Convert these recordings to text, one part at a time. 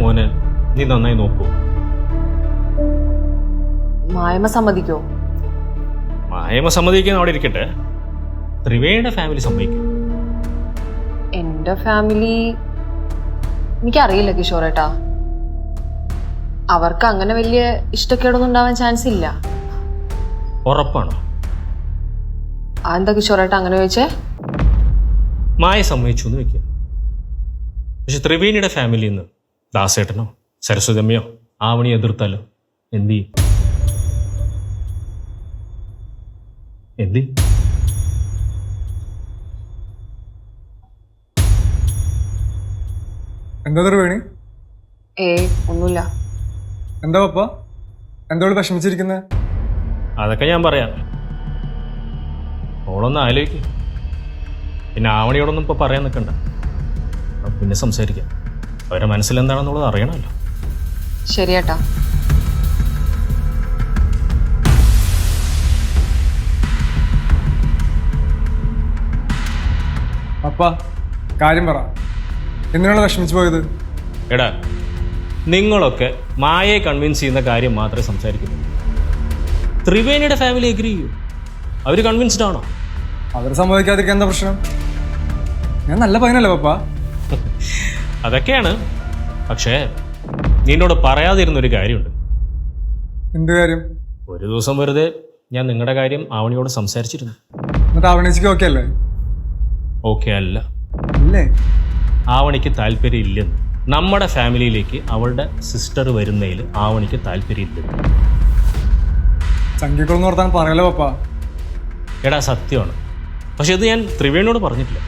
മോനെ നീ നന്നായി നോക്കൂ. മായമ സമ്മതിക്കോ? മായമ സമ്മതിക്കാൻ അവിടെ ഇരിക്കട്ടെ, ത്രിവേണിയുടെ ഫാമിലി സമ്മതിക്കും. എന്റെ ഫാമിലി എനിക്കറിയില്ല കിഷോറേട്ടാ. അവർക്ക് അങ്ങനെ വലിയ ഇഷ്ടക്കേടൊന്നും ഉണ്ടാവാൻ ചാൻസ് ഇല്ല. ഉറപ്പാണോ? അതെന്താ കിഷോറേട്ടാ അങ്ങനെ ചോദിച്ചേ? മായ സമ്മതിച്ചു എന്ന് വെക്കുക. പക്ഷെ ത്രിവേണിയുടെ ഫാമിലിയിൽ നിന്ന് ദാസേട്ടനോ സരസ്വതമ്മയോ ആവണി എതിർത്താലോ എന്തി എന്തി എന്താ ത്രിവേണി? ഒന്നുമില്ല. എന്താ പപ്പ, എന്താ വിഷമിച്ചിരിക്കുന്നത്? അതൊക്കെ ഞാൻ പറയാം. ഓളൊന്ന് ആലോചിക്കും. പിന്നെ ആവണിയോടൊന്നും ഇപ്പോൾ പറയാൻ നിൽക്കണ്ട, പിന്നെ സംസാരിക്കാം. അവരുടെ മനസ്സിലെന്താണെന്നുള്ളത് അറിയണമല്ലോ. ശരിയേട്ടാ. പപ്പ കാര്യം പറ, എന്തിനാണ് വിഷമിച്ചു പോയത്? എടാ, നിങ്ങളൊക്കെ മായയെ കൺവിൻസ് ചെയ്യുന്ന കാര്യം മാത്രമേ സംസാരിക്കുന്നുള്ളൂ. ത്രിവേണിയുടെ ഫാമിലി എഗ്രി ചെയ്യൂ. അവർ കൺവിൻസ്ഡ് ആണോ? അവർ സമ്മതിക്കാതിരിക്കാൻ എന്താ പ്രശ്നം? ഞാൻ നല്ല പയ്യനല്ലേ പപ്പ? അതൊക്കെയാണ്. പക്ഷേ നിന്നോട് പറയാതിരുന്നൊരു കാര്യമുണ്ട്. എന്ത് കാര്യം? ഒരു ദിവസം വെറുതെ ഞാൻ നിങ്ങളുടെ കാര്യം ആവണിയോട് സംസാരിച്ചിരുന്നു. എന്നിട്ട് ആവണിച്ചിക്ക് ഓക്കെ അല്ലേ? ഓക്കെ അല്ല. അല്ലേ? ആവണിക്ക് താല്പര്യം ഇല്ലെന്ന്. നമ്മുടെ ഫാമിലിയിലേക്ക് അവളുടെ സിസ്റ്റർ വരുന്നതിൽ ആവണിക്ക് താല്പര്യമില്ലെന്ന്. ചങ്കിക്കുളന്ന് ഓർത്താൻ പറയല്ലോ പപ്പ. എടാ, സത്യമാണ്. പക്ഷെ ഇത് ഞാൻ ത്രിവേണിയോട് പറഞ്ഞിട്ടില്ല.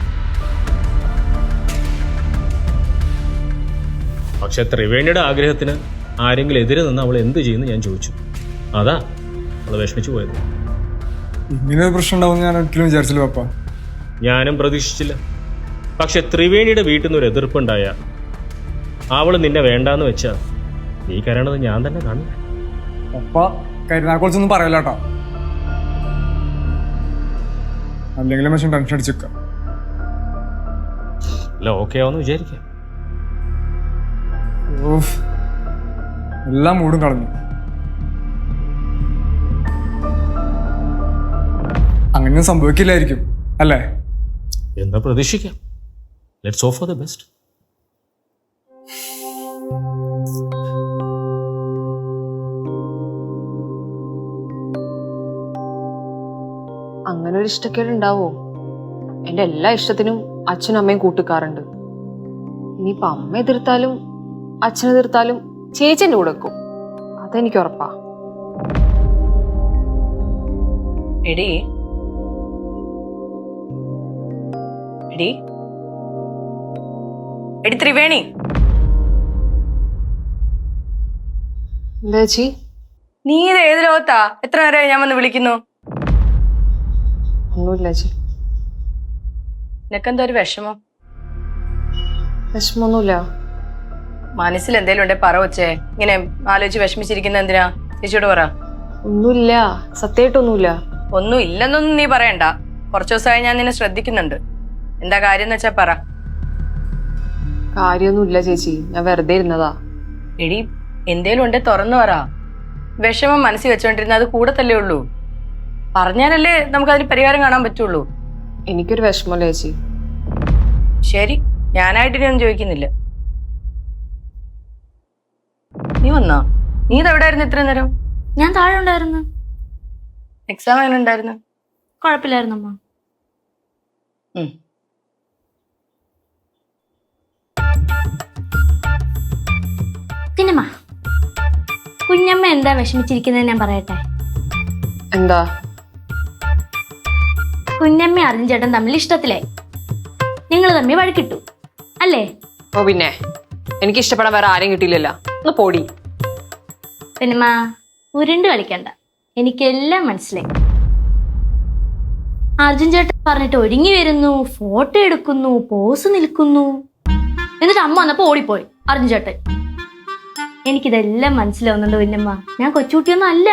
പക്ഷെ ത്രിവേണിയുടെ ആഗ്രഹത്തിന് ആരെങ്കിലും എതിരെ നിന്ന് അവൾ എന്ത് ചെയ്യുന്നു ഞാൻ ചോദിച്ചു. അതാ അവൾ വിഷമിച്ചു പോയത്. ഇങ്ങനൊരു പ്രശ്നം ഉണ്ടാവും ഞാൻ ഒരിക്കലും വിചാരിച്ചില്ല പപ്പ. ഞാനും പ്രതീക്ഷിച്ചില്ല. പക്ഷെ ത്രിവേണിയുടെ വീട്ടിൽ നിന്ന് ഒരു എതിർപ്പുണ്ടായ അവൾ നിന്നെ വേണ്ടാന്ന് വെച്ചാ നീ കരയണത് ഞാൻ തന്നെ കാണും. പപ്പ കരുനാക്കുറിച്ചൊന്നും പറയല്ല കേട്ടോ, അല്ലെങ്കിലും പക്ഷെ ടെൻഷൻ അടിച്ചിരിക്കാം. അല്ല, ഓക്കെ ആവുമെന്ന് വിചാരിക്കാം. എല്ലാം മൂടും കളഞ്ഞു. അങ്ങനെ സംഭവിക്കില്ലായിരിക്കും അല്ലേ? എന്താ പ്രതീക്ഷിക്കാം. Let's hope for the best. അങ്ങനെ ഒരു ഇഷ്ടക്കേട് ഉണ്ടാവോ? എന്റെ എല്ലാ ഇഷ്ടത്തിനും അച്ഛനും അമ്മയും കൂട്ടിക്കാറുണ്ട്. ഇനിയിപ്പൊ അമ്മ എതിർത്താലും അച്ഛൻ എതിർത്താലും ചേച്ചി എന്റെ കൂടെ വെക്കും. അതെനിക്ക് ഉറപ്പാ. എടി എടി എടി ത്രിവേണി, എന്താ ചേച്ചി? നീ ഇത് ഏത് ലോകത്താ? എത്ര നേരമായി ഞാൻ വന്ന് വിളിക്കുന്നു? ഒന്നുമില്ല ചേച്ചി. നിനക്കെന്താ ഒരു വിഷമം? വിഷമൊന്നുമില്ല. മനസ്സിൽ എന്തേലും ഉണ്ടെ പറ വച്ചേ. ഇങ്ങനെ ആലോചിച്ച് വിഷമിച്ചിരിക്കുന്ന എന്തിനാ? ചേച്ചിയോട് പറ. ഒന്നുമില്ല, സത്യമായിട്ടൊന്നുമില്ല. ഒന്നും ഇല്ലെന്നൊന്നും നീ പറയണ്ട. കുറച്ചു ദിവസമായി ഞാൻ നിന്നെ ശ്രദ്ധിക്കുന്നുണ്ട്. എന്താ കാര്യം എന്ന് വെച്ചാ പറ. കാര്യമൊന്നുമില്ല ചേച്ചി, ഞാൻ വെറുതെ ഇരുന്നതാ. എടി, എന്തേലും ഉണ്ടെ തുറന്നു പറ. വിഷമം മനസ്സിൽ വെച്ചോണ്ടിരുന്ന അത് കൂടത്തല്ലേ ഉള്ളൂ. പറഞ്ഞാലല്ലേ നമുക്കതിന് പരിഹാരം കാണാൻ പറ്റുള്ളൂ. എനിക്കൊരു വിഷമല്ല ചേച്ചി. ശരി, ഞാനായിട്ട് ഇനി ഒന്നും ചോദിക്കുന്നില്ല. നീ വന്നാ? നീ ഇതെവിടായിരുന്നു ഇത്ര നേരം? ഞാൻ താഴെ ഉണ്ടായിരുന്നു. എക്സാം എങ്ങനെ ഉണ്ടായിരുന്നു? കുഴപ്പമില്ലായിരുന്നമ്മ. പിന്നെമ്മ, കുഞ്ഞമ്മ എന്താ വിഷമിച്ചിരിക്കുന്നത് ഞാൻ പറയട്ടെ. എന്താ? കുഞ്ഞമ്മ അർജുൻ ചേട്ടൻ തമ്മിൽ ഇഷ്ടത്തിലായി. നിങ്ങൾ തമ്മിൽ വഴക്കിട്ടു അല്ലേ? ഓ പിന്നെ, എനിക്ക് ഇഷ്ടപ്പെടാൻ വേറെ ആരെയും കിട്ടിയില്ലല്ലോ. ഒന്ന് പോടി. പിന്നെമ്മ, ഉരുണ്ട് കളിക്കണ്ട, എനിക്കെല്ലാം മനസ്സിലായി. അർജുൻ ചേട്ടൻ പറഞ്ഞിട്ട് ഒരുങ്ങി വരുന്നു, ഫോട്ടോ എടുക്കുന്നു, പോസ് നിൽക്കുന്നു. എന്നിട്ട് അമ്മ വന്നപ്പോ ഓടിപ്പോയി അർജുൻ ചേട്ടൻ. എനിക്കിതെല്ലാം മനസ്സിലാവുന്നുണ്ട് കുഞ്ഞമ്മ. ഞാൻ കൊച്ചുകുട്ടിയൊന്നും അല്ല.